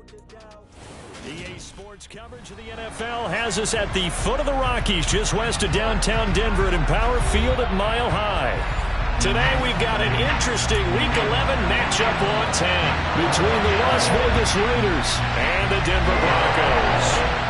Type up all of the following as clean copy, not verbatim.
EA Sports coverage of the NFL has us at the foot of the Rockies, just west of downtown Denver at Empower Field at Mile High. Today we've got an interesting Week 11 matchup on 10 between the Las Vegas Raiders and the Denver Broncos.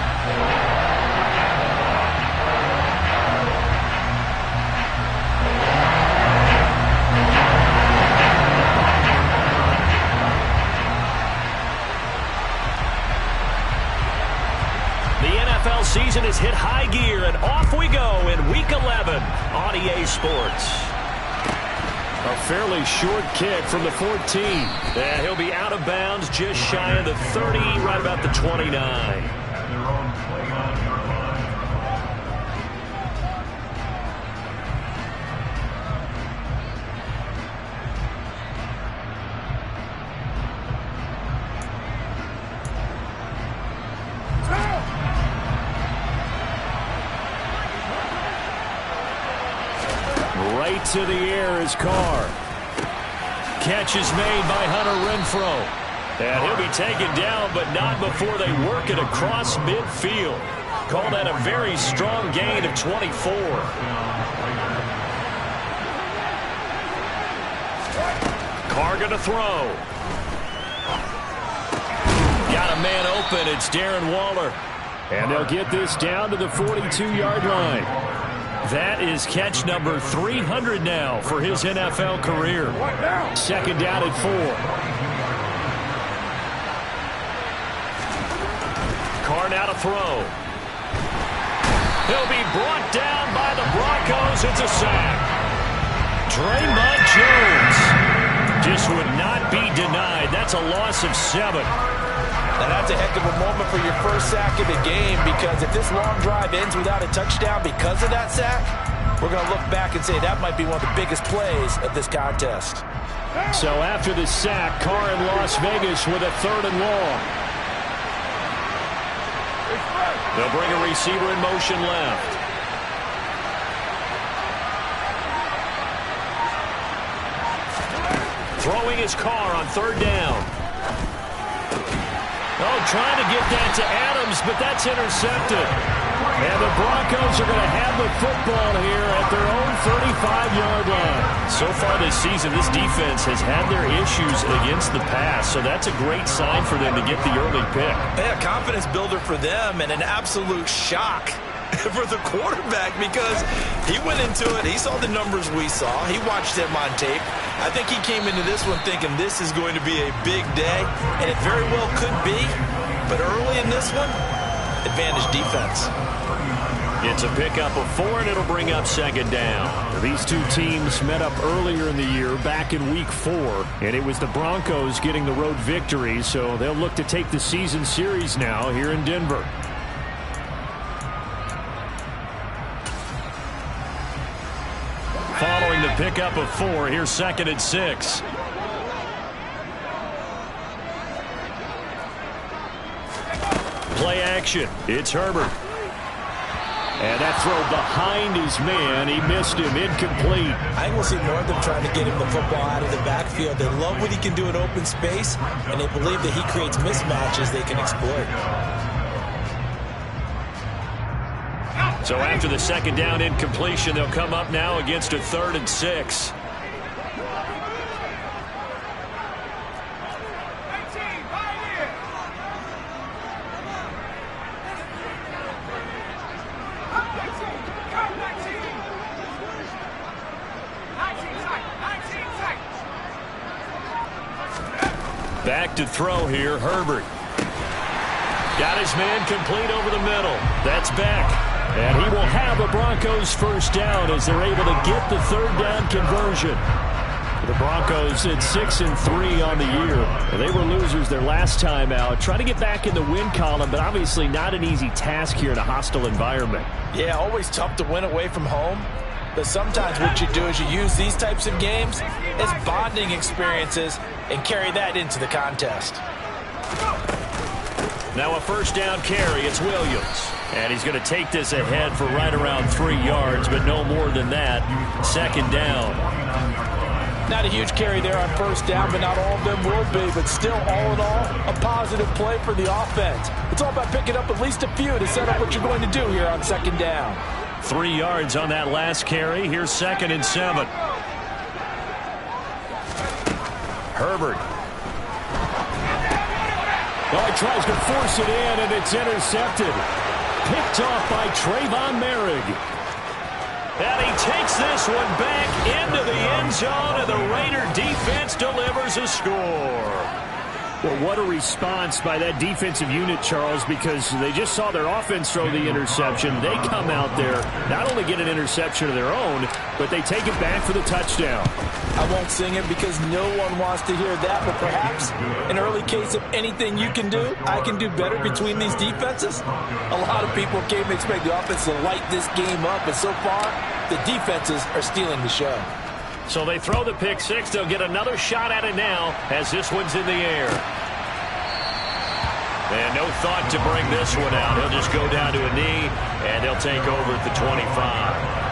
Season has hit high gear, and off we go in Week 11 on EA Sports. A fairly short kick from the 14. And he'll be out of bounds just shy of the 30, right about the 29. To the air is Carr. Catch is made by Hunter Renfrow. And he'll be taken down, but not before they work it across midfield. Call that a very strong gain of 24. Carr going to throw. Got a man open. It's Darren Waller. And they'll get this down to the 42-yard line. That is catch number 300 now for his NFL career. Second down at 4. Carr now to throw. He'll be brought down by the Broncos. It's a sack. Draymond Jones just would not be denied. That's a loss of 7. Now that's a heck of a moment for your first sack of the game, because if this long drive ends without a touchdown because of that sack, we're going to look back and say that might be one of the biggest plays of this contest. So after the sack, Carr in Las Vegas with a 3rd and long. They'll bring a receiver in motion left. Throwing his Carr on 3rd down. Oh, trying to get that to Adams, but that's intercepted. And the Broncos are going to have the football here at their own 35-yard line. So far this season, this defense has had their issues against the pass, so that's a great sign for them to get the early pick. Yeah, confidence builder for them, and an absolute shock for the quarterback, because he went into it, he saw the numbers we saw, he watched them on tape. I think he came into this one thinking this is going to be a big day, and it very well could be, but early in this one, advantage defense. It's a pickup of 4, and it'll bring up 2nd down. These two teams met up earlier in the year, back in Week 4, and it was the Broncos getting the road victory, so they'll look to take the season series now here in Denver. Following the pickup of 4, here's 2nd and 6. Play action. It's Herbert. And that throw behind his man. He missed him. Incomplete. I think we'll see more of them trying to get him the football out of the backfield. They love what he can do in open space, and they believe that he creates mismatches they can exploit. So after the 2nd down incompletion, they'll come up now against a 3rd and 6. Back to throw here, Herbert. Got his man complete over the middle. That's Beck. And he will have the Broncos first down as they're able to get the 3rd down conversion. The Broncos at 6-3 on the year. They were losers their last time out. Trying to get back in the win column, but obviously not an easy task here in a hostile environment. Yeah, always tough to win away from home. But sometimes what you do is you use these types of games as bonding experiences and carry that into the contest. Now a first down carry. It's Williams. And he's going to take this ahead for right around 3 yards, but no more than that. 2nd down. Not a huge carry there on first down, but not all of them will be. But still, all in all, a positive. positive play for the offense. It's all about picking up at least a few to set up what you're going to do here on second down. 3 yards on that last carry. Here's 2nd and 7. Herbert. Well, he tries to force it in, and it's intercepted. Picked off by Trayvon Merrick. And he takes this one back into the end zone, and the Raider defense delivers a score. Well, what a response by that defensive unit, Charles, because they just saw their offense throw the interception. They come out there, not only get an interception of their own, but they take it back for the touchdown. I won't sing it because no one wants to hear that, but perhaps an early case of anything you can do, I can do better between these defenses. A lot of people came to expect the offense to light this game up, and so far, the defenses are stealing the show. So they throw the pick six. They'll get another shot at it now as this one's in the air. And no thought to bring this one out. He'll just go down to a knee, and he'll take over at the 25.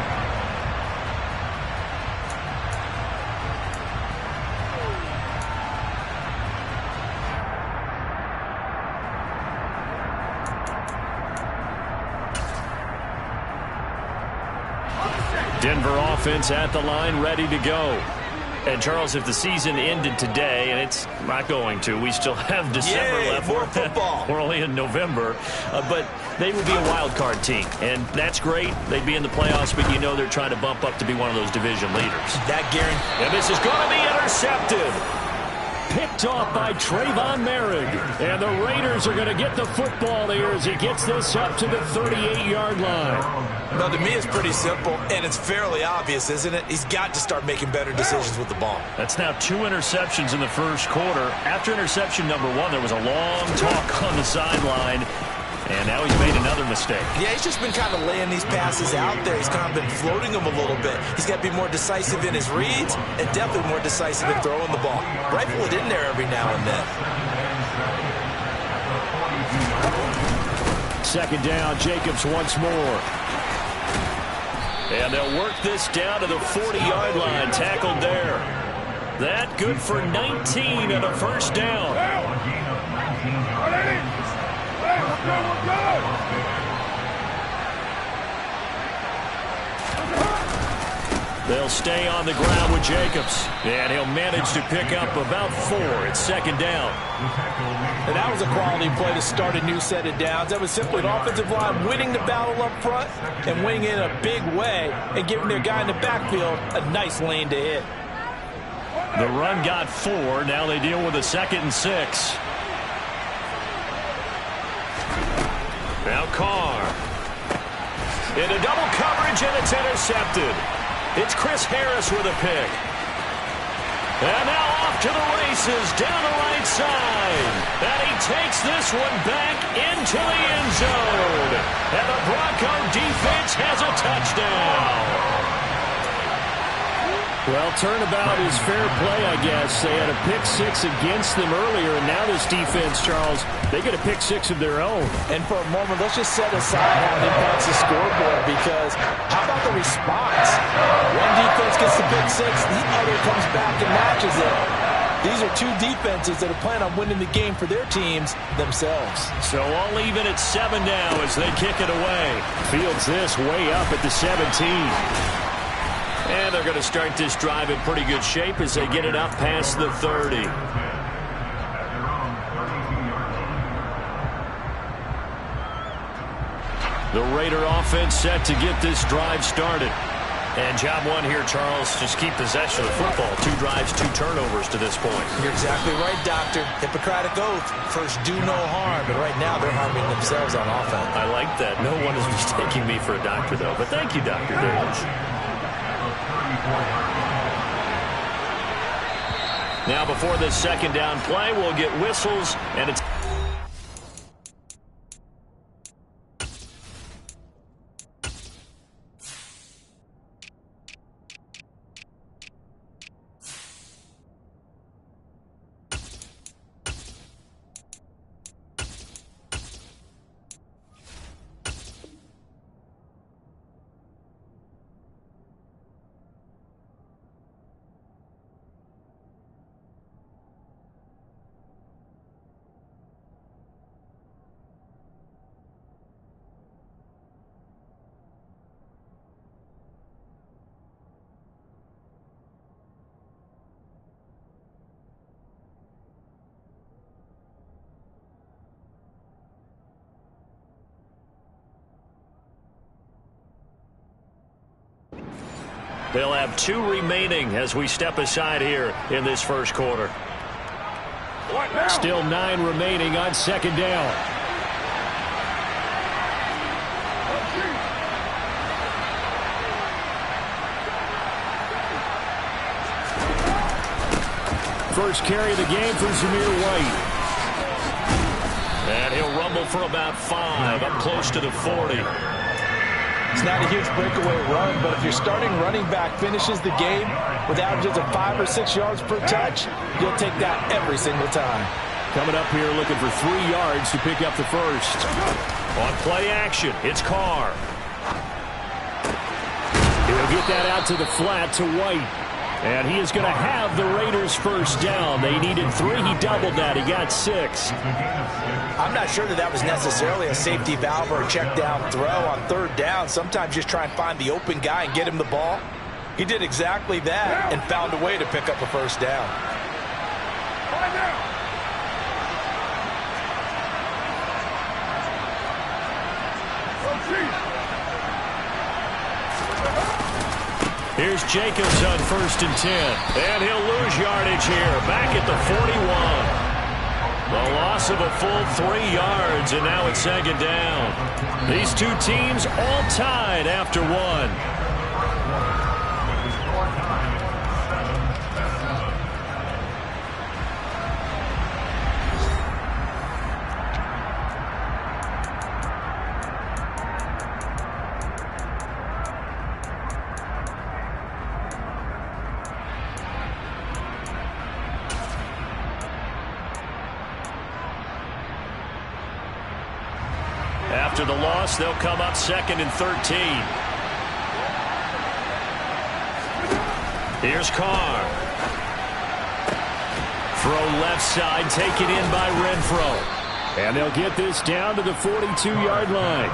Denver offense at the line, ready to go. And, Charles, if the season ended today, and it's not going to, we still have December left. More football. We're only in November. But they would be a wild card team, and that's great. They'd be in the playoffs, but you know they're trying to bump up to be one of those division leaders. That guarantee. And this is going to be intercepted. Picked off by Trayvon Merrick. And the Raiders are going to get the football here as he gets this up to the 38-yard line. Well, to me, it's pretty simple, and it's fairly obvious, isn't it? He's got to start making better decisions with the ball. That's now 2 interceptions in the first quarter. After interception number 1, there was a long talk on the sideline, and now he's made another mistake. Yeah, he's just been kind of laying these passes out there. He's kind of been floating them a little bit. He's got to be more decisive in his reads and definitely more decisive in throwing the ball. Rifle it in there every now and then. Second down, Jacobs once more. And they'll work this down to the 40-yard line, tackled there. That good for 19 and a first down. They'll stay on the ground with Jacobs, and he'll manage to pick up about 4. It's second down. And that was a quality play to start a new set of downs. That was simply an offensive line winning the battle up front and winning in a big way and giving their guy in the backfield a nice lane to hit. The run got 4. Now they deal with a 2nd and 6. Now Carr. Into double coverage, and it's intercepted. It's Chris Harris with a pick. And now off to the races down the right side. And he takes this one back into the end zone. And the Bronco defense has a touchdown. Well, turnabout is fair play, I guess. They had a pick 6 against them earlier, and now this defense, Charles, they get a pick 6 of their own. And for a moment, let's just set aside how it impacts the scoreboard, because how about the response? One defense gets the pick 6, the other comes back and matches it. These are two defenses that are planning on winning the game for their teams themselves. So all even at 7 now as they kick it away. Fields this way up at the 17. And they're going to start this drive in pretty good shape as they get it up past the 30. The Raider offense set to get this drive started. And job 1 here, Charles, just keep possession of the football. 2 drives, 2 turnovers to this point. You're exactly right, Doctor. Hippocratic oath. First, do no harm. But right now, they're harming themselves on offense. I like that. No one is mistaking me for a doctor, though. But thank you, Dr. Davis. Now, before this second down play, we'll get whistles, and it's They'll have 2 remaining as we step aside here in this first quarter. Still 9 remaining on second down. First carry of the game for Zamir White. And he'll rumble for about 5, up close to the 40. It's not a huge breakaway run, but if your starting running back finishes the game with averages of 5 or 6 yards per touch, you'll take that every single time. Coming up here looking for 3 yards to pick up the first. On play action, it's Carr. He'll get that out to the flat to White. And he is going to have the Raiders first down. They needed 3. He doubled that. He got 6. I'm not sure that was necessarily a safety valve or a check down throw on third down. Sometimes just try and find the open guy and get him the ball. He did exactly that and found a way to pick up a first down. Here's Jacobs on 1st and 10. And he'll lose yardage here. Back at the 41. The loss of a full 3 yards, and now it's second down. These 2 teams all tied after 1. After the loss, they'll come up 2nd and 13. Here's Carr. Throw left side, taken in by Renfro. And they'll get this down to the 42-yard line.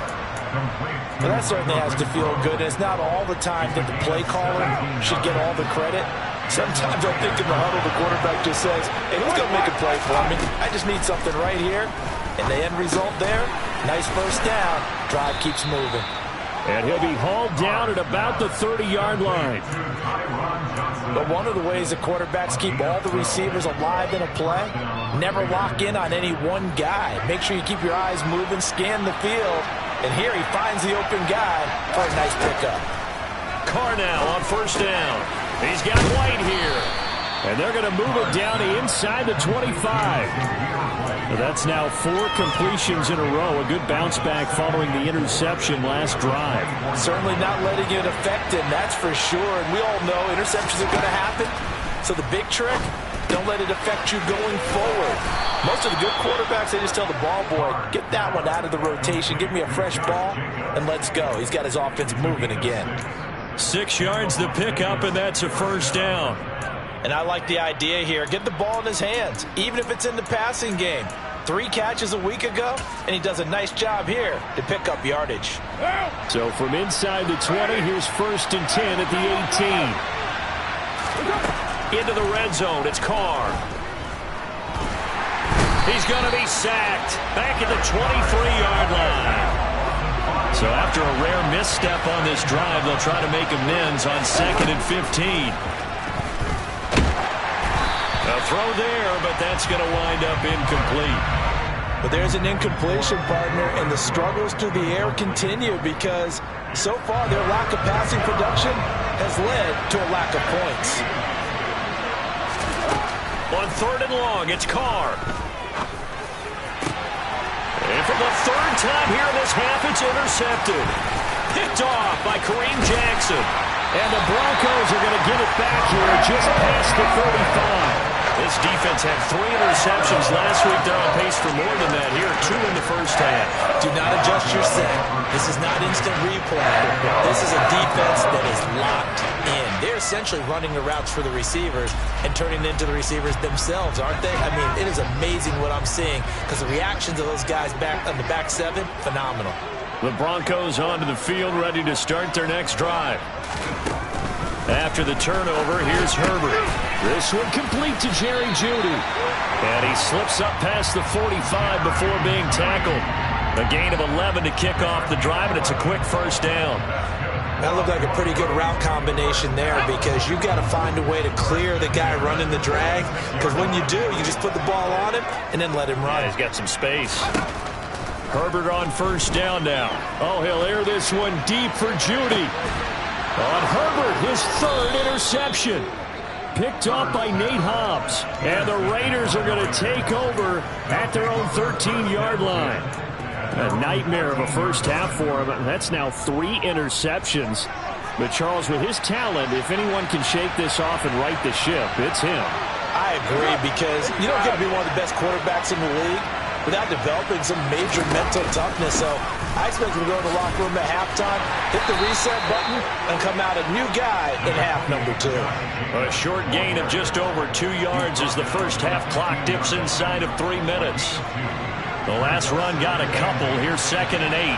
Well, that certainly has to feel good. It's not all the time that the play caller should get all the credit. Sometimes I think in the huddle, the quarterback just says, hey, who's going to make a play for me? I just need something right here. And the end result there, nice first down. Drive keeps moving. And he'll be hauled down at about the 30-yard line. But one of the ways the quarterbacks keep all the receivers alive in a play, never lock in on any one guy. Make sure you keep your eyes moving, scan the field. And here he finds the open guy for a nice pickup. Carr now on first down. He's got White here. And they're going to move it down to inside the 25. Well, that's now 4 completions in a row. A good bounce back following the interception last drive. Certainly not letting it affect him, that's for sure. And we all know interceptions are going to happen. So the big trick, don't let it affect you going forward. Most of the good quarterbacks, they just tell the ball boy, get that one out of the rotation, give me a fresh ball, and let's go. He's got his offense moving again. 6 yards the pickup, and that's a first down. And I like the idea here. Get the ball in his hands, even if it's in the passing game. 3 catches a week ago, and he does a nice job here to pick up yardage. So from inside the 20, here's 1st and 10 at the 18. Into the red zone, it's Carr. He's going to be sacked back at the 23-yard line. So after a rare misstep on this drive, they'll try to make amends on 2nd and 15. A throw there, but that's going to wind up incomplete. But there's an incompletion, partner, and the struggles through the air continue because so far their lack of passing production has led to a lack of points. On 3rd and long, it's Carr. And for the 3rd time here in this half, it's intercepted. Picked off by Kareem Jackson. And the Broncos are going to get it back here just past the 35. This defense had 3 interceptions last week. They're on pace for more than that here. 2 in the first half. Do not adjust your set. This is not instant replay. This is a defense that is locked in. They're essentially running the routes for the receivers and turning into the receivers themselves, aren't they? I mean, it is amazing what I'm seeing because the reactions of those guys back on the back 7, phenomenal. The Broncos onto the field, ready to start their next drive. After the turnover, here's Herbert. This one complete to Jerry Jeudy. And he slips up past the 45 before being tackled. A gain of 11 to kick off the drive, and it's a quick first down. That looked like a pretty good route combination there because you've got to find a way to clear the guy running the drag, because when you do, you just put the ball on him and then let him run. Yeah, he's got some space. Herbert on first down now. Oh, he'll air this one deep for Judy. On Herbert, his third interception. Picked off by Nate Hobbs. And the Raiders are going to take over at their own 13-yard line. A nightmare of a first half for him. That's now 3 interceptions. But Charles, with his talent, if anyone can shake this off and right the ship, it's him. I agree, because you don't get to be one of the best quarterbacks in the league without developing some major mental toughness. So I expect him to go to the locker room at halftime, hit the reset button, and come out a new guy in half number 2. A short gain of just over 2 yards as the first half clock dips inside of 3 minutes. The last run got a couple. Here's 2nd and 8.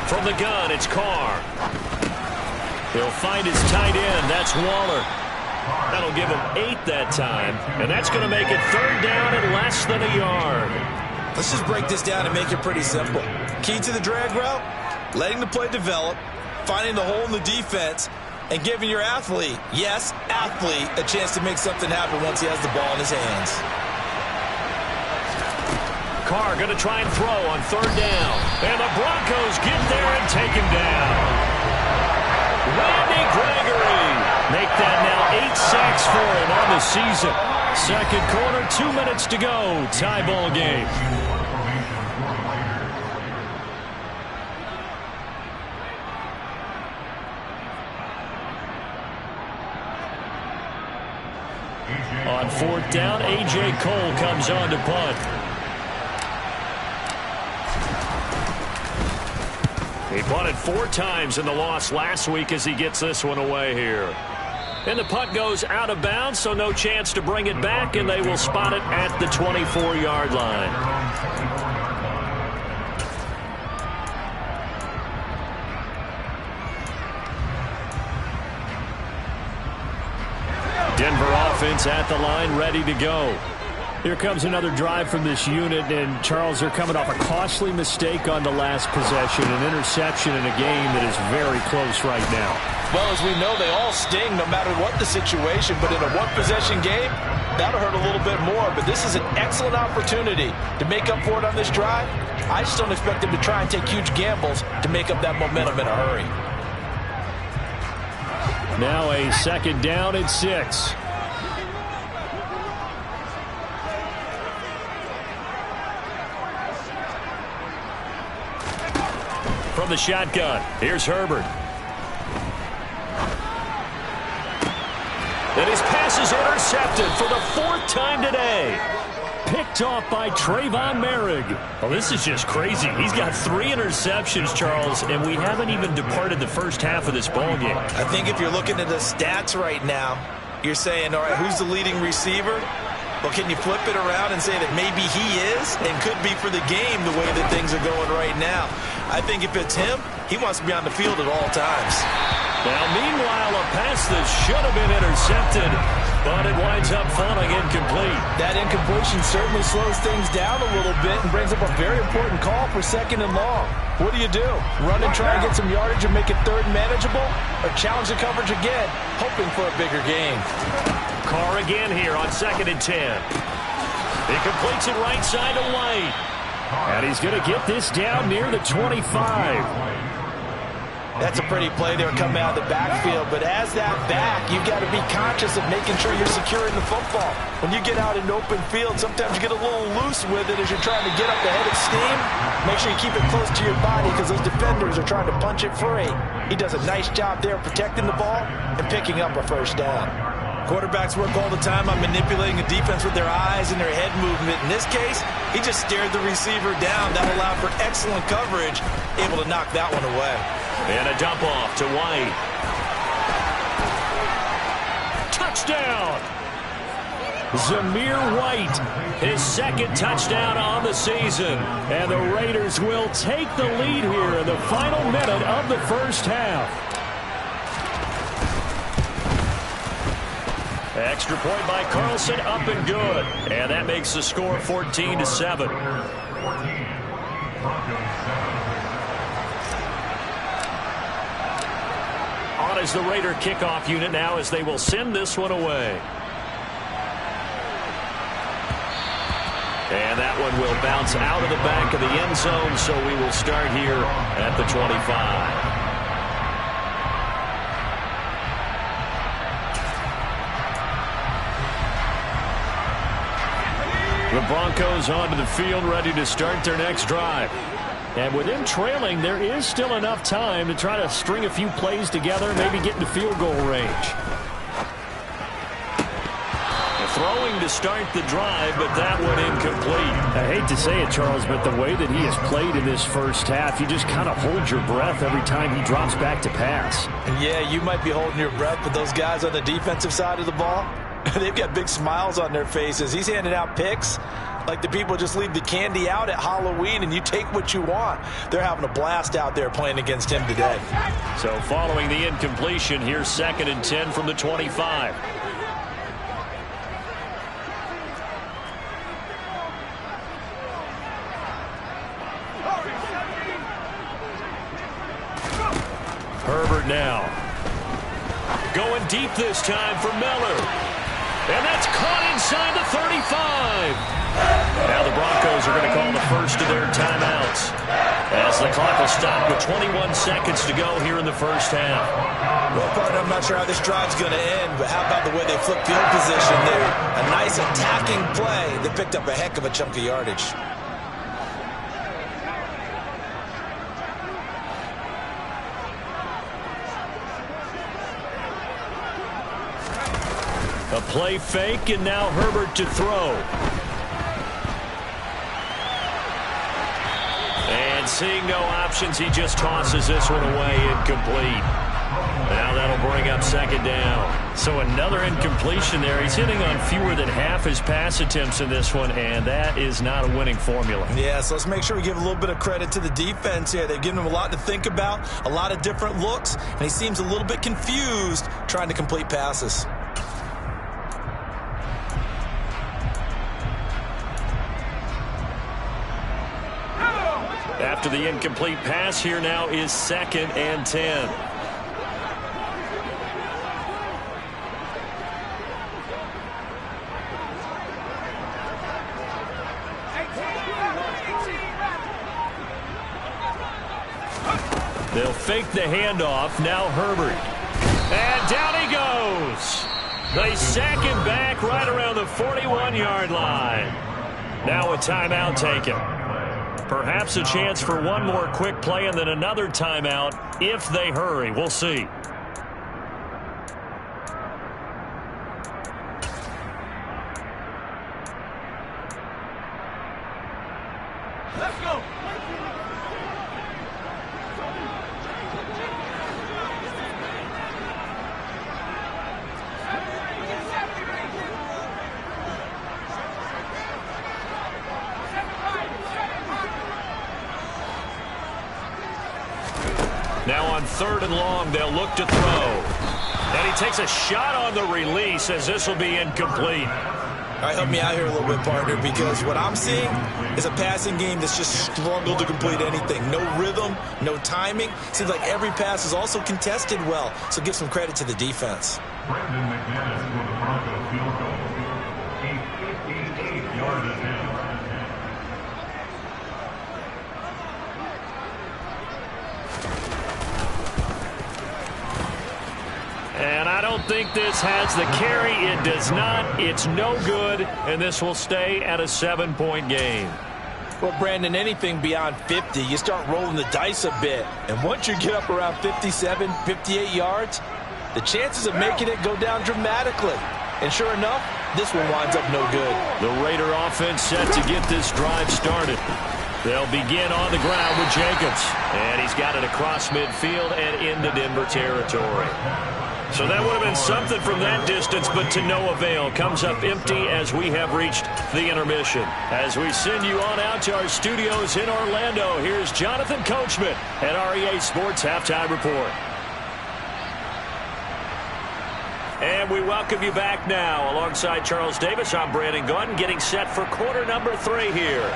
From the gun, it's Carr. He'll find his tight end. That's Waller. That'll give him 8 that time. And that's going to make it 3rd down and less than a yard. Let's just break this down and make it pretty simple. Key to the drag route, letting the play develop, finding the hole in the defense, and giving your athlete, yes, athlete, a chance to make something happen once he has the ball in his hands. Carr going to try and throw on 3rd down. And the Broncos get there and take him down. Randy Gregory. Make that now 8 sacks for him on the season. Second quarter, 2 minutes to go. Tie ball game. On 4th down, A.J. Cole comes on to punt. He punted 4 times in the loss last week as he gets this one away here. And the punt goes out of bounds, so no chance to bring it back, and they will spot it at the 24-yard line. Denver offense at the line, ready to go. Here comes another drive from this unit, and Charles, they're coming off a costly mistake on the last possession, an interception in a game that is very close right now. Well, as we know, they all sting no matter what the situation, but in a one-possession game, that'll hurt a little bit more. But this is an excellent opportunity to make up for it on this drive. I just don't expect them to try and take huge gambles to make up that momentum in a hurry. Now a 2nd down and 6. From the shotgun, here's Herbert. And his pass is intercepted for the 4th time today. Picked off by Trayvon Merrick. Well, this is just crazy. He's got 3 interceptions, Charles, and we haven't even departed the first half of this ballgame. I think if you're looking at the stats right now, you're saying, all right, who's the leading receiver? Well, can you flip it around and say that maybe he is and could be for the game the way that things are going right now? I think if it's him, he wants to be on the field at all times. Now, meanwhile, a pass that should have been intercepted, but it winds up falling incomplete. That incompletion certainly slows things down a little bit and brings up a very important call for 2nd and long. What do? Run and try and get some yardage and make it 3rd manageable, or challenge the coverage again, hoping for a bigger gain? Carr again here on 2nd and 10. He completes it right side to White. And he's going to get this down near the 25. That's a pretty play there coming out of the backfield, but as that back, you've got to be conscious of making sure you're securing the football. When you get out in open field, sometimes you get a little loose with it as you're trying to get up the head of steam. Make sure you keep it close to your body because those defenders are trying to punch it free. He does a nice job there protecting the ball and picking up a 1st down. Quarterbacks work all the time on manipulating the defense with their eyes and their head movement. In this case, he just stared the receiver down. That allowed for excellent coverage, able to knock that one away. And a dump off to White. Touchdown! Zamir White, His 2nd touchdown on the season. and the Raiders will take the lead here in the final minute of the first half. Extra point by Carlson, up and good. And that makes the score 14-7. timeout as the Raider kickoff unit now as they will send this one away. And that one will bounce out of the back of the end zone, so we will start here at the 25. The Broncos onto the field, ready to start their next drive. And with them trailing, there is still enough time to try to string a few plays together, maybe get into field goal range. Throwing to start the drive, but that one incomplete. I hate to say it, Charles, but the way that he has played in this first half, you just kind of hold your breath every time he drops back to pass. Yeah, you might be holding your breath, but those guys on the defensive side of the ball, they've got big smiles on their faces. He's handing out picks like the people just leave the candy out at Halloween and you take what you want. They're having a blast out there playing against him today. So following the incompletion, here's 2nd and 10 from the 25. Herbert now. Going deep this time for Miller. And that's caught inside the 35. Now the Broncos are going to call the first of their timeouts as the clock will stop with 21 seconds to go here in the first half. Well, partner, I'm not sure how this drive's going to end, but how about the way they flipped field position there? A nice attacking play that picked up a heck of a chunk of yardage. A play fake, and now Herbert to throw. And seeing no options, he just tosses this one away, incomplete. Now that'll bring up 2nd down. So another incompletion there. He's hitting on fewer than half his pass attempts in this one, and that is not a winning formula. Yeah, so let's make sure we give a little bit of credit to the defense here. They've given him a lot to think about, a lot of different looks, and he seems a little bit confused trying to complete passes. After the incomplete pass, here now is 2nd and 10. They'll fake the handoff. Now Herbert. And down he goes. They sack him back right around the 41-yard line. Now a timeout taken. Perhaps a chance for one more quick play and then another timeout if they hurry. We'll see. Let's go. Now on 3rd and long, they'll look to throw. And he takes a shot on the release as this will be incomplete. All right, help me out here a little bit, partner, because what I'm seeing is a passing game that's just struggled to complete anything. No rhythm, no timing. Seems like every pass is also contested well, so give some credit to the defense. Brandon McManus for the Broncos field goal. A 58-yard attempt. And I don't think this has the carry. It does not. It's no good, and this will stay at a 7-point game. Well, Brandon, anything beyond 50, you start rolling the dice a bit. And once you get up around 57, 58 yards, the chances of making it go down dramatically. And sure enough, this one winds up no good. The Raider offense set to get this drive started. They'll begin on the ground with Jacobs. And he's got it across midfield and into Denver territory. So that would have been something from that distance, but to no avail. Comes up empty as we have reached the intermission. As we send you on out to our studios in Orlando, here's Jonathan Coachman at REA Sports Halftime Report. And we welcome you back now. Alongside Charles Davis, I'm Brandon Gaudin, getting set for quarter number 3 here.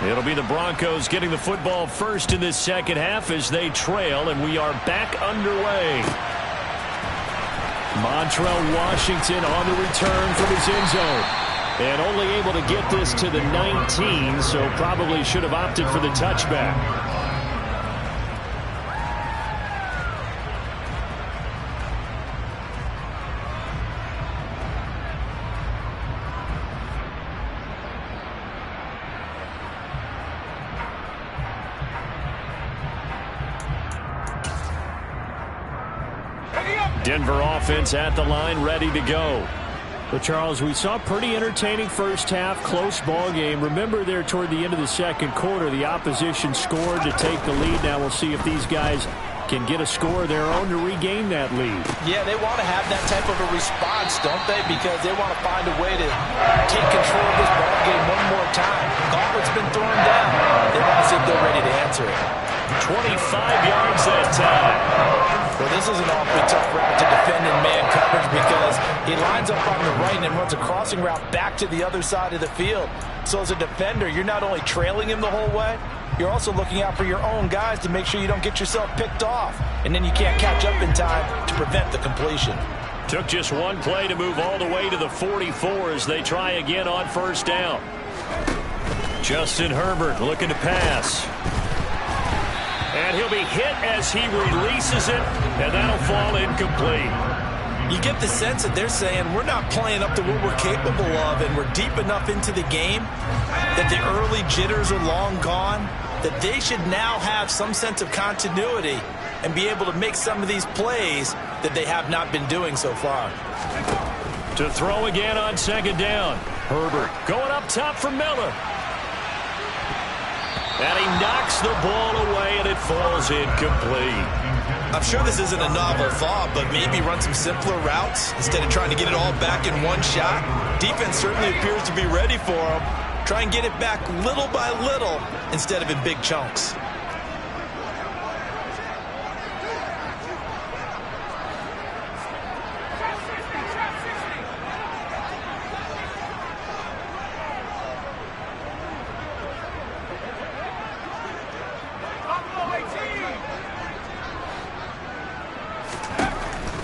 It'll be the Broncos getting the football first in this second half as they trail, and we are back underway. Montrell Washington on the return from his end zone. And only able to get this to the 19, so probably should have opted for the touchback. Denver offense at the line, ready to go. Well, Charles, we saw a pretty entertaining first half, close ball game. Remember there toward the end of the second quarter, the opposition scored to take the lead. Now we'll see if these guys can get a score of their own to regain that lead. Yeah, they want to have that type of a response, don't they? Because they want to find a way to take control of this ball game one more time. Gauntlet's been thrown down. They want to see if they're ready to answer it. 25 yards that time. Well, this is an awfully tough route to defend in man coverage because he lines up on the right and then runs a crossing route back to the other side of the field. So as a defender, you're not only trailing him the whole way, you're also looking out for your own guys to make sure you don't get yourself picked off. And then you can't catch up in time to prevent the completion. Took just one play to move all the way to the 44 as they try again on first down. Justin Herbert looking to pass. And he'll be hit as he releases it, and that'll fall incomplete. You get the sense that they're saying we're not playing up to what we're capable of, and we're deep enough into the game that the early jitters are long gone, that they should now have some sense of continuity and be able to make some of these plays that they have not been doing so far. To throw again on second down. Herbert going up top for Miller. And he knocks the ball away, and it falls incomplete. I'm sure this isn't a novel thought, but maybe run some simpler routes instead of trying to get it all back in one shot. Defense certainly appears to be ready for him. Try and get it back little by little instead of in big chunks.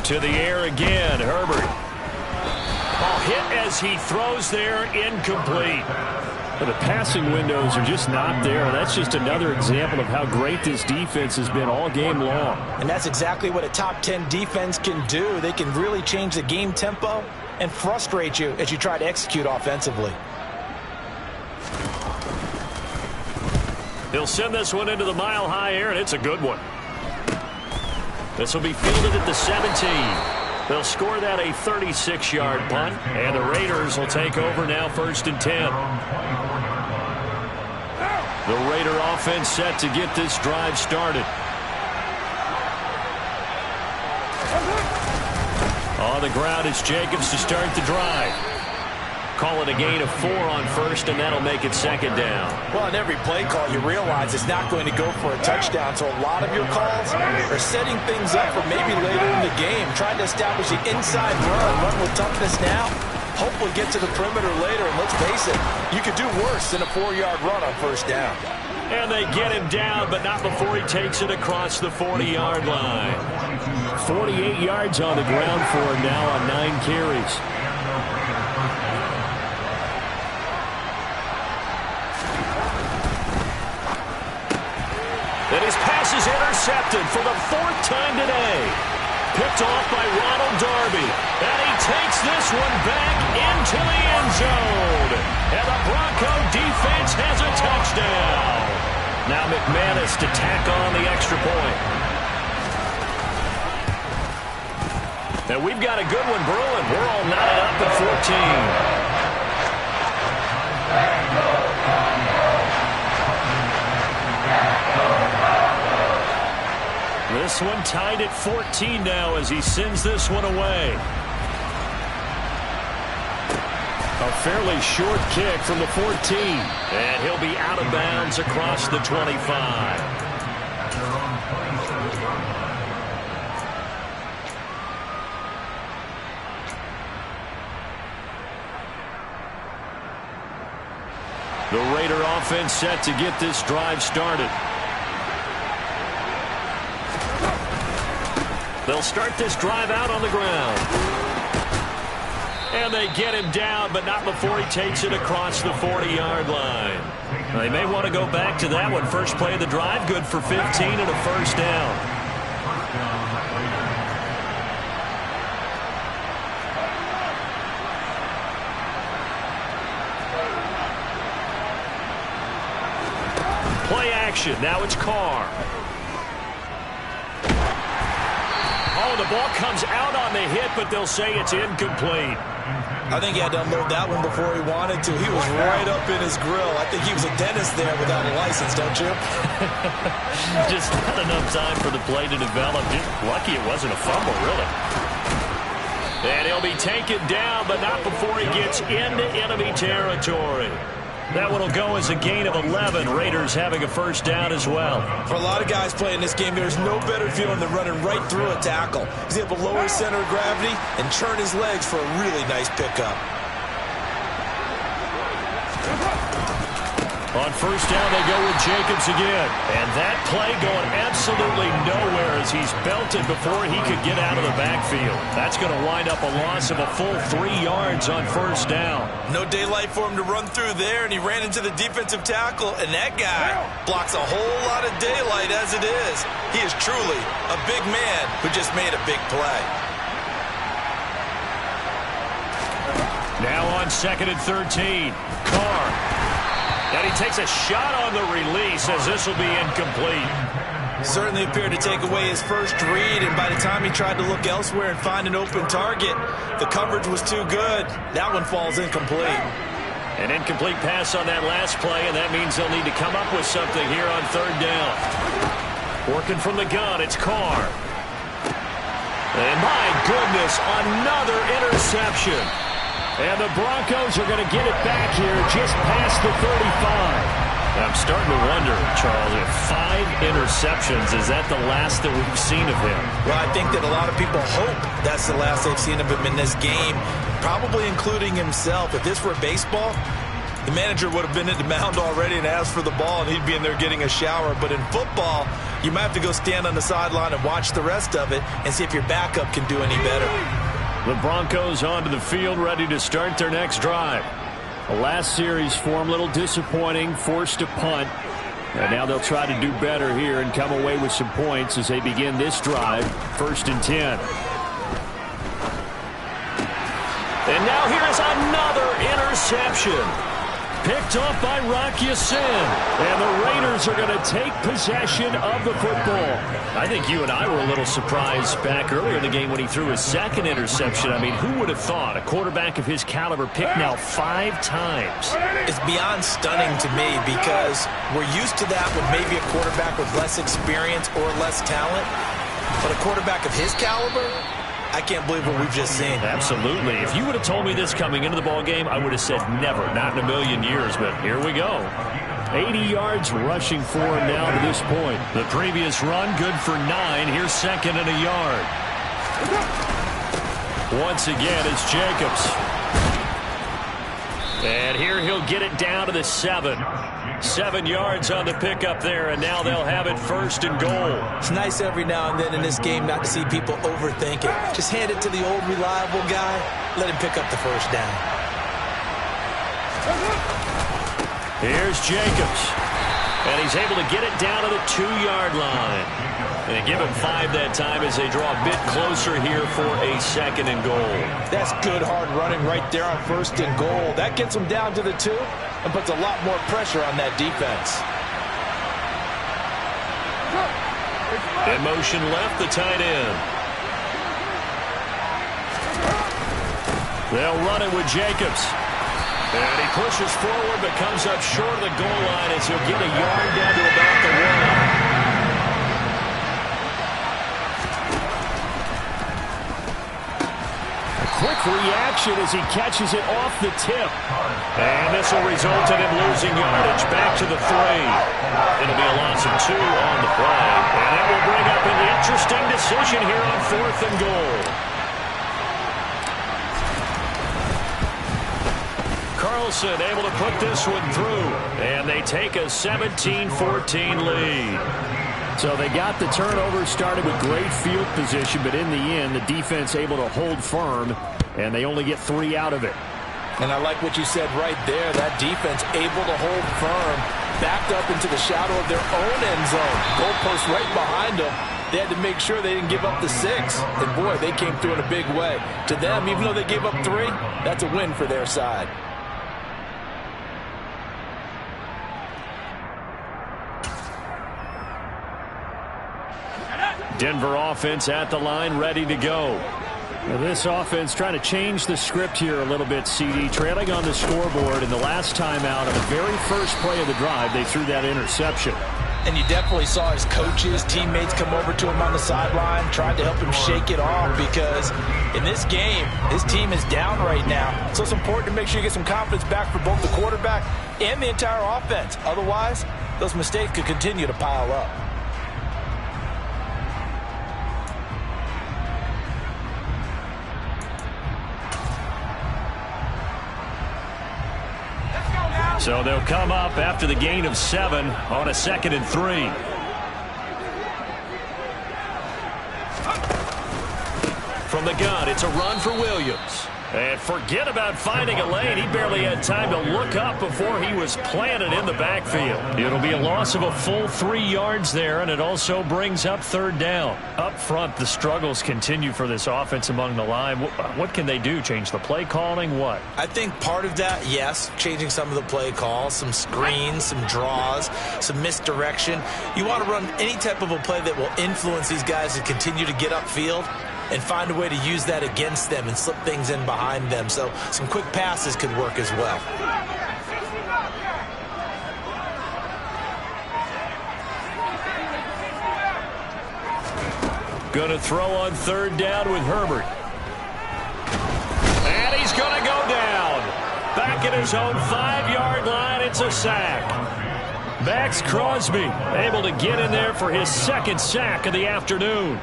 To the air again, Herbert. Ball hit as he throws there, incomplete. Well, the passing windows are just not there. That's just another example of how great this defense has been all game long. And that's exactly what a top 10 defense can do. They can really change the game tempo and frustrate you as you try to execute offensively. He'll send this one into the mile-high air, and it's a good one. This will be fielded at the 17. They'll score that a 36-yard punt, and the Raiders will take over now 1st and 10. The Raider offense set to get this drive started. On the ground, it's Jacobs to start the drive. Call it a gain of 4 on first, and that'll make it second down. Well, on every play call, you realize it's not going to go for a touchdown, so a lot of your calls are setting things up for maybe later in the game, trying to establish the inside run with toughness now, hopefully get to the perimeter later, and let's face it, you could do worse than a 4-yard run on first down. And they get him down, but not before he takes it across the 40-yard line. 48 yards on the ground for him now on 9 carries. And his pass is intercepted for the 4th time today. Picked off by Ronald Darby. And he takes this one back into the end zone. And the Bronco defense has a touchdown. Now McManus to tack on the extra point. And we've got a good one brewing. We're all knotted up at 14. This one tied at 14 now as he sends this one away. A fairly short kick from the 14. And he'll be out of bounds across the 25. The Raider offense set to get this drive started. They'll start this drive out on the ground. And they get him down, but not before he takes it across the 40-yard line. Now, they may want to go back to that one. First play of the drive, good for 15 and a first down. Play action. Now it's Carr. Oh, the ball comes out on the hit, but they'll say it's incomplete. I think he had to unload that one before he wanted to. He was right up in his grill. I think he was a dentist there without a license, don't you? Just not enough time for the play to develop. Just lucky it wasn't a fumble, really. And he'll be taken down, but not before he gets into enemy territory. That one will go as a gain of 11. Raiders having a first down as well. For a lot of guys playing this game, there's no better feeling than running right through a tackle. He's able to lower his center of gravity and turn his legs for a really nice pickup. On first down, they go with Jacobs again. And that play going absolutely nowhere as he's belted before he could get out of the backfield. That's going to wind up a loss of a full 3 yards on first down. No daylight for him to run through there, and he ran into the defensive tackle, and that guy blocks a whole lot of daylight as it is. He is truly a big man who just made a big play. Now on 2nd and 13, Carr. And he takes a shot on the release as this will be incomplete. Certainly appeared to take away his first read, and by the time he tried to look elsewhere and find an open target, the coverage was too good. That one falls incomplete. An incomplete pass on that last play, and that means they'll need to come up with something here on third down. Working from the gun, it's Carr. And my goodness, another interception. And the Broncos are going to get it back here just past the 35. I'm starting to wonder, Charles, if 5 interceptions, is that the last that we've seen of him? Well, I think that a lot of people hope that's the last they've seen of him in this game, probably including himself. If this were baseball, the manager would have been at the mound already and asked for the ball, and he'd be in there getting a shower. But in football, you might have to go stand on the sideline and watch the rest of it and see if your backup can do any better. The Broncos onto the field, ready to start their next drive. The last series for them, a little disappointing, forced to punt. And now they'll try to do better here and come away with some points as they begin this drive, 1st and 10. And now here's another interception. Picked off by Rock Ya-Sin. And the Raiders are going to take possession of the football. I think you and I were a little surprised back earlier in the game when he threw his 2nd interception. I mean, who would have thought a quarterback of his caliber picked now 5 times? It's beyond stunning to me because we're used to that with maybe a quarterback with less experience or less talent. But a quarterback of his caliber, I can't believe what we've just seen. Absolutely. If you would have told me this coming into the ball game, I would have said never, not in a million years. But here we go. 80 yards rushing for him now to this point. The previous run, good for 9. Here's 2nd and a yard. Once again, it's Jacobs. And here he'll get it down to the 7. 7 yards on the pickup there, and now they'll have it 1st and goal. It's nice every now and then in this game not to see people overthink it. Just hand it to the old reliable guy. Let him pick up the first down. Here's Jacobs. And he's able to get it down to the 2-yard line. And they give him 5 that time as they draw a bit closer here for a 2nd and goal. That's good hard running right there on 1st and goal. That gets them down to the 2 and puts a lot more pressure on that defense. In motion left, the tight end. They'll run it with Jacobs. And he pushes forward but comes up short of the goal line as he'll get a yard down to about the 1. Quick reaction as he catches it off the tip. And this will result in him losing yardage back to the 3. It'll be a loss of 2 on the play. And that will bring up an interesting decision here on 4th and goal. Carlson able to put this one through. And they take a 17-14 lead. So they got the turnover started with great field position, but in the end, the defense able to hold firm, and they only get 3 out of it. And I like what you said right there. That defense able to hold firm, backed up into the shadow of their own end zone. Goalpost right behind them. They had to make sure they didn't give up the 6. And, boy, they came through in a big way. To them, even though they gave up 3, that's a win for their side. Denver offense at the line, ready to go. Well, this offense trying to change the script here a little bit, CD. Trailing on the scoreboard, and the last time out on the very first play of the drive, they threw that interception. And you definitely saw his coaches, teammates come over to him on the sideline, tried to help him shake it off because in this game, his team is down right now. So it's important to make sure you get some confidence back for both the quarterback and the entire offense. Otherwise, those mistakes could continue to pile up. So they'll come up after the gain of 7 on a 2nd and 3. From the gun, it's a run for Williams. And forget about finding a lane. He barely had time to look up before he was planted in the backfield. It'll be a loss of a full 3 yards there, and it also brings up 3rd down. Up front, the struggles continue for this offense among the line. What can they do? Change the play calling? What? I think part of that, yes, changing some of the play calls, some screens, some draws, some misdirection. You want to run any type of a play that will influence these guys to continue to get upfield and find a way to use that against them and slip things in behind them. So some quick passes could work as well. Going to throw on 3rd down with Herbert. And he's going to go down. Back at his own 5-yard line, it's a sack. Max Crosby able to get in there for his 2nd sack of the afternoon.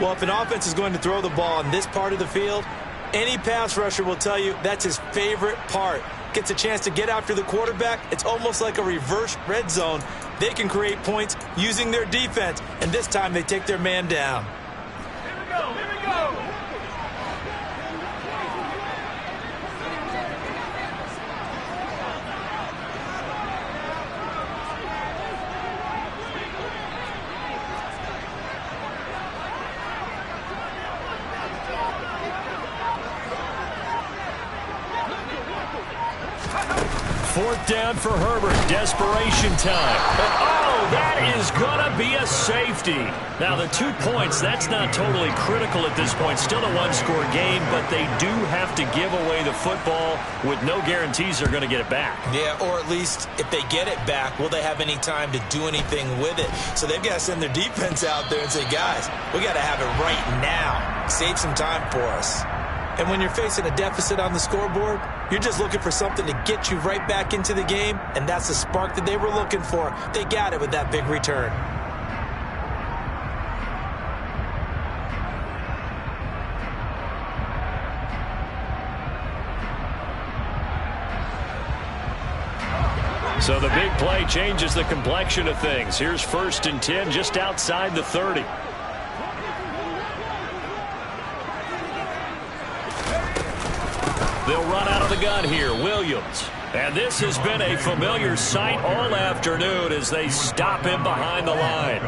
Well, if an offense is going to throw the ball on this part of the field, any pass rusher will tell you that's his favorite part. Gets a chance to get after the quarterback. It's almost like a reverse red zone. They can create points using their defense, and this time they take their man down. Here we go, here we go. 4th down for Herbert. Desperation time. Oh, that is going to be a safety. Now, the 2 points, that's not totally critical at this point. Still a one-score game, but they do have to give away the football with no guarantees they're going to get it back. Yeah, or at least if they get it back, will they have any time to do anything with it? So they've got to send their defense out there and say, guys, we got to have it right now. Save some time for us. And when you're facing a deficit on the scoreboard, you're just looking for something to get you right back into the game, and that's the spark that they were looking for. They got it with that big return. So the big play changes the complexion of things. Here's 1st and 10 just outside the 30. They'll run out of the gun here. Williams. And this has been a familiar sight all afternoon as they stop him behind the line.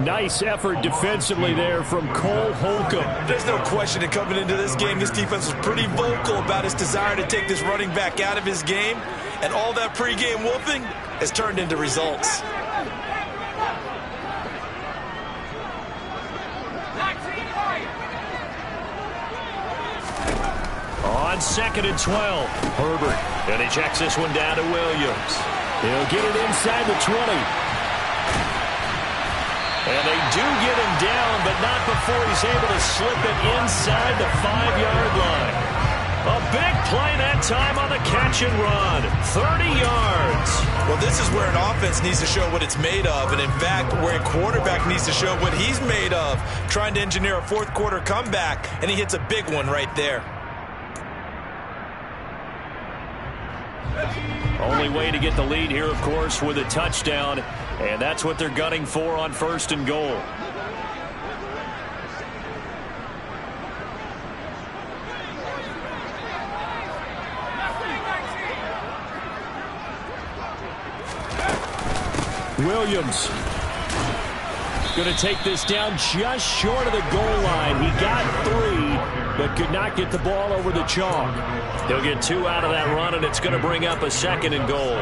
Nice effort defensively there from Cole Holcomb. There's no question that coming into this game, this defense was pretty vocal about his desire to take this running back out of his game. And all that pregame whooping has turned into results. On 2nd and 12, Herbert. And he checks this one down to Williams. He'll get it inside the 20. And they do get him down, but not before he's able to slip it inside the 5-yard line. A big play that time on the catch and run. 30 yards. Well, this is where an offense needs to show what it's made of, and in fact, where a quarterback needs to show what he's made of. Trying to engineer a 4th quarter comeback, and he hits a big one right there. Only way to get the lead here, of course, with a touchdown, and that's what they're gunning for on 1st and goal. Williams going to take this down just short of the goal line. He got 3, but could not get the ball over the chalk. He'll get 2 out of that run, and it's going to bring up a 2nd and goal.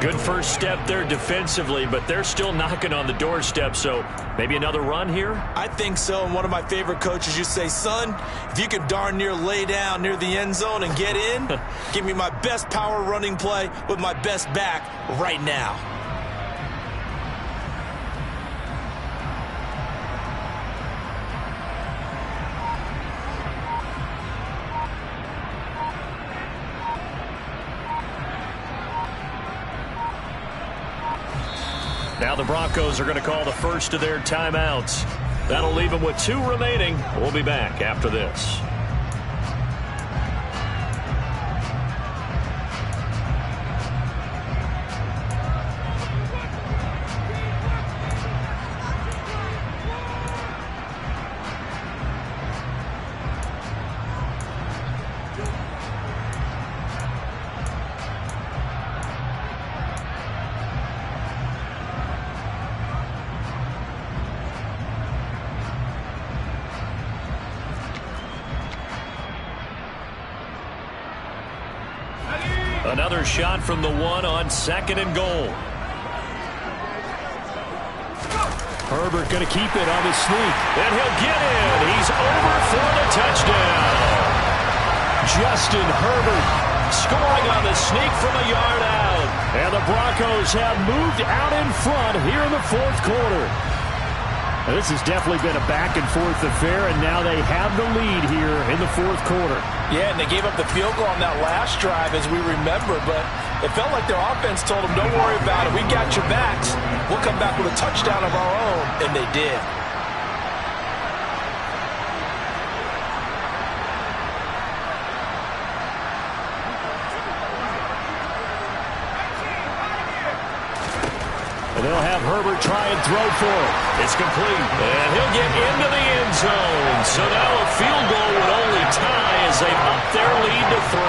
Good first step there defensively, but they're still knocking on the doorstep, so maybe another run here? I think so, and one of my favorite coaches used to say, son, if you can darn near lay down near the end zone and get in, give me my best power running play with my best back right now. Now the Broncos are going to call the first of their timeouts. That'll leave them with 2 remaining. We'll be back after this. Another shot from the 1 on 2nd and goal. Herbert going to keep it on his sneak. And he'll get in. He's over for the touchdown. Justin Herbert scoring on the sneak from a yard out. And the Broncos have moved out in front here in the 4th quarter. Now, this has definitely been a back-and-forth affair, and now they have the lead here in the 4th quarter. Yeah, and they gave up the field goal on that last drive, as we remember, but it felt like their offense told them, don't worry about it. We got your backs. We'll come back with a touchdown of our own, and they did. And they'll have Herbert try and throw for it. It's complete. And he'll get into the end zone. So now a field goal would only tie as they up their lead to 3.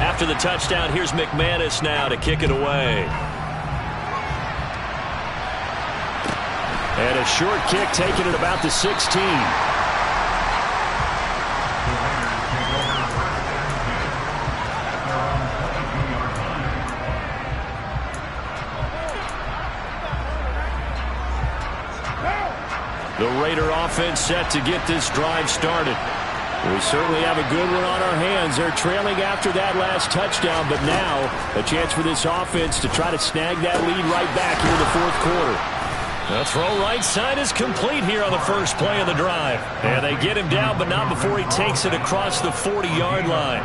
After the touchdown, here's McManus now to kick it away. And a short kick taken at about the 16. The Raider offense set to get this drive started. We certainly have a good one on our hands. They're trailing after that last touchdown, but now a chance for this offense to try to snag that lead right back here in the 4th quarter. The throw right side is complete here on the first play of the drive. And they get him down, but not before he takes it across the 40-yard line.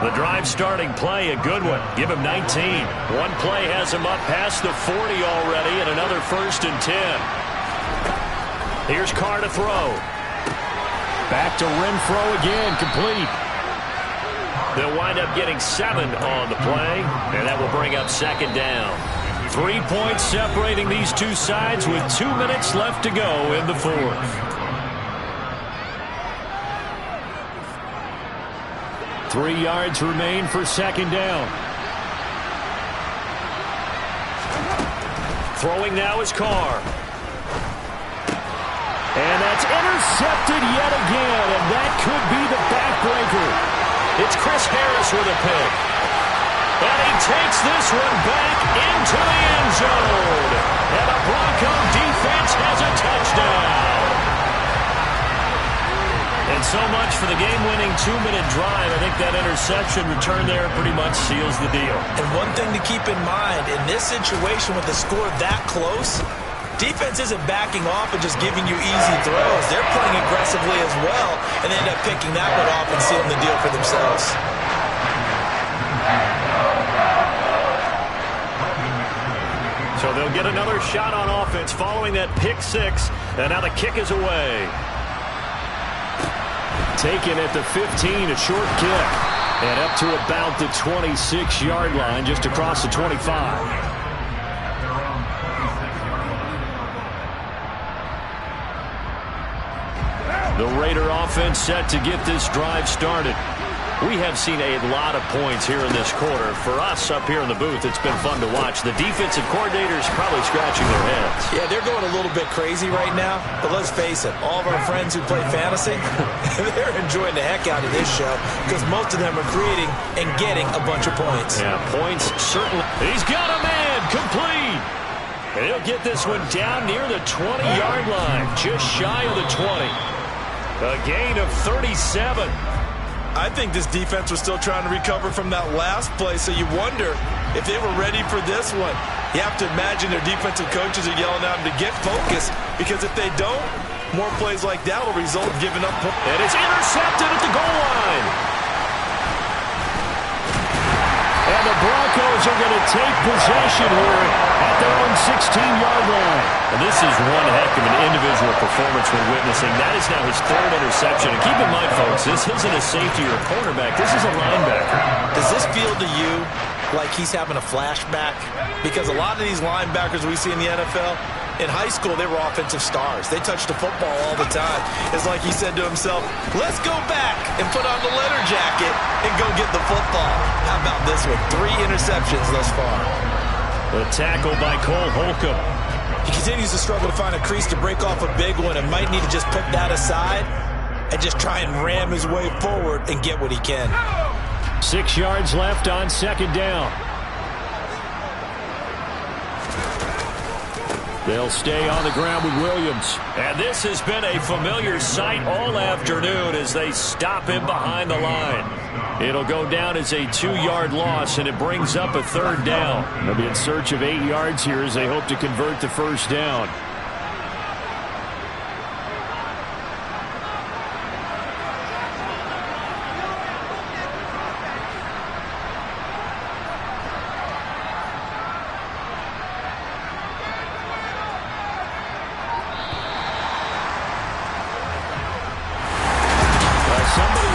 The drive starting play, a good one. Give him 19. One play has him up past the 40 already, and another 1st and 10. Here's Carr to throw. Back to Renfro again, complete. They'll wind up getting 7 on the play, and that will bring up 2nd down. 3 points separating these two sides with 2 minutes left to go in the 4th. Three yards remain for 2nd down. Throwing now is Carr. And that's intercepted yet again, and that could be the backbreaker. It's Chris Harris with a pick. And he takes this one back into the end zone. And the Bronco defense has a touchdown. And so much for the game-winning 2-minute drive. I think that interception return there pretty much seals the deal. And one thing to keep in mind, in this situation with the score that close, defense isn't backing off and just giving you easy throws. They're playing aggressively as well, and they end up picking that one off and sealing the deal for themselves. So they'll get another shot on offense following that pick six. And now the kick is away. Taken at the 15, a short kick. And up to about the 26-yard line, just across the 25. The Raider offense set to get this drive started. We have seen a lot of points here in this quarter. For us up here in the booth, it's been fun to watch. The defensive coordinators probably scratching their heads. Yeah, they're going a little bit crazy right now. But let's face it, all of our friends who play fantasy, they're enjoying the heck out of this show because most of them are creating and getting a bunch of points. Yeah, points certainly. He's got a man complete. And he'll get this one down near the 20-yard line, just shy of the 20. A gain of 37. I think this defense was still trying to recover from that last play, so you wonder if they were ready for this one. You have to imagine their defensive coaches are yelling at them to get focused, because if they don't, more plays like that will result in giving up. And it's intercepted at the goal line. And the Broncos are going to take possession here at their own 16-yard line. And this is one heck of an individual performance we're witnessing. That is now his third interception. And keep in mind, folks, this isn't a safety or a cornerback. This is a linebacker. Does this feel to you like he's having a flashback? Because a lot of these linebackers we see in the NFL, in high school, they were offensive stars. They touched the football all the time. It's like he said to himself, let's go back and put on the leather jacket and go get the football. How about this one? 3 interceptions thus far. The tackle by Cole Holcomb. He continues to struggle to find a crease to break off a big one and might need to just put that aside and just try and ram his way forward and get what he can. 6 yards left on second down. They'll stay on the ground with Williams. And this has been a familiar sight all afternoon as they stop him behind the line. It'll go down as a 2-yard loss, and it brings up a third down. They'll be in search of 8 yards here as they hope to convert the first down. Somebody